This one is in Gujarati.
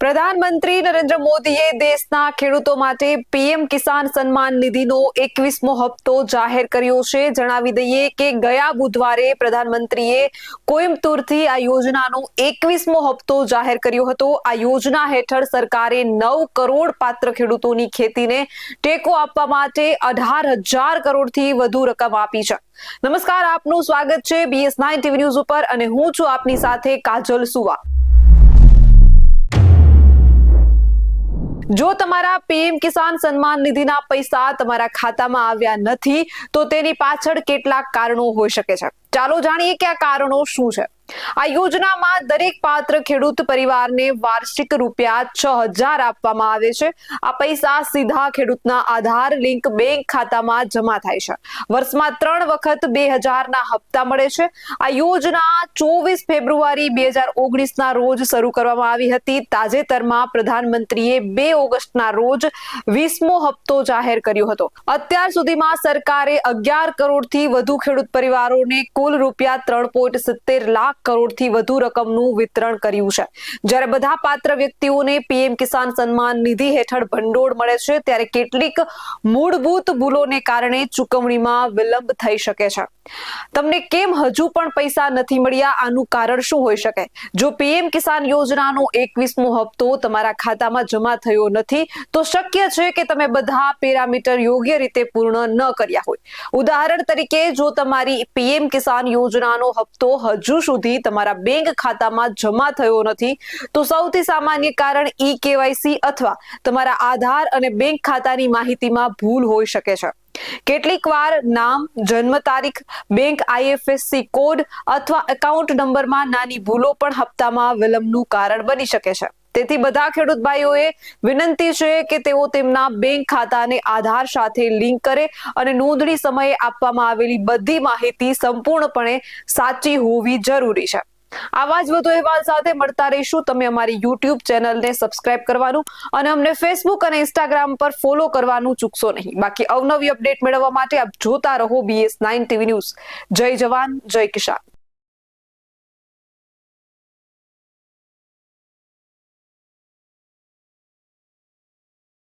પ્રધાનમંત્રી નરેન્દ્ર મોદીએ દેશના ખેડૂતો માટે પીએમ કિસાન સન્માન નિધિનો 21મો હપ્તો જાહેર કર્યો છે। જણાવી દઈએ કે ગયા બુધવારે પ્રધાનમંત્રીએ કોઈમ્બતુરથી આ યોજનાનો 21મો હપ્તો જાહેર કર્યો હતો। આ યોજના હેઠળ સરકારે 9 કરોડ પાત્ર ખેડૂતોની ખેતીને ટેકો આપવા માટે 18,000 કરોડથી વધુ રકમ આપી છે। નમસ્કાર, આપનું સ્વાગત છે BS9 TV ન્યૂઝ ઉપર અને હું છું આપની સાથે કાજલ સુવા। જો તમારા પીએમ કિસાન સન્માન નિધિના પૈસા તમારા ખાતામાં આવ્યા નથી તો તેની પાછળ કેટલાક કારણો હોઈ શકે છે। ચાલો જાણીએ કે આ કારણો શું છે। આ યોજનામાં દરેક પાત્ર ખેડૂત પરિવારને વાર્ષિક રૂપિયા 6,000 આપવામાં આવે છે। આ પૈસા સીધા ખેડૂતના આધાર લિંક બેંક ખાતામાં જમા થાય છે। વર્ષમાં 3 વખત 2,000ના હપ્તા મળે છે। આ યોજના 24 ફેબ્રુઆરી 2019ના રોજ શરૂ કરવામાં આવી હતી। તાજેતરમાં પ્રધાનમંત્રીએ 2 ઓગસ્ટના રોજ 20મો હપ્તો જાહેર કર્યો હતો। અત્યાર સુધીમાં સરકારે 11 કરોડથી વધુ ખેડૂત પરિવારોને કુલ રૂપિયા 3.70 લાખ કરોડથી વધુ રકમનું વિતરણ કર્યું છે। જ્યારે બધા પાત્ર વ્યક્તિઓને પીએમ કિસાન સન્માન નિધિ હેઠળ ભંડોળ મળે છે ત્યારે કેટલીક મૂળભૂત ભૂલોને કારણે ચૂકવણીમાં વિલંબ થઈ શકે છે। તમને કેમ હજુ પણ પૈસા નથી મળ્યા, આનું કારણ શું હોઈ શકે? જો પીએમ કિસાન યોજનાનો 21મો હપ્તો તમારા ખાતામાં જમા થયો નથી તો શક્ય છે કે તમે બધા પેરામીટર યોગ્ય રીતે પૂર્ણ ન કર્યા હોય। ઉદાહરણ તરીકે, જો તમારી પીએમ કિસાન યોજનાનો હપ્તો હજુ સુધી તમારા બેંક ખાતામાં જમા થયો નથી તો સૌથી સામાન્ય કારણ ઈ-કેવાયસી અથવા તમારા આધાર અને બેંક ખાતાની માહિતીમાં ભૂલ હોઈ શકે છે। કેટલીક વાર નામ, જન્મ તારીખ, બેંક IFSC કોડ અથવા એકાઉન્ટ નંબરમાં નાની ભૂલો પણ હપ્તામાં વિલંબનું કારણ બની શકે છે। તેથી બધા ખેડૂત ભાઈઓએ વિનંતી છે કે તેઓ તેમના બેંક ખાતાને આધાર સાથે લિંક કરે અને નોંધણી સમયે આપવામાં આવેલી બધી માહિતી સંપૂર્ણપણે સાચી હોવી જરૂરી છે। આવા જ વધુ અહેવાલ સાથે મળતા રહીશું। તમે અમારી YouTube ચેનલને સબસ્ક્રાઇબ કરવાનું અને અમને Facebook અને Instagram પર ફોલો કરવાનું ચૂકશો નહીં। બાકી અવનવી અપડેટ મેળવવા માટે આપ જોતા રહો BS9 TV ન્યૂઝ। જય જવાન, જય કિસાન।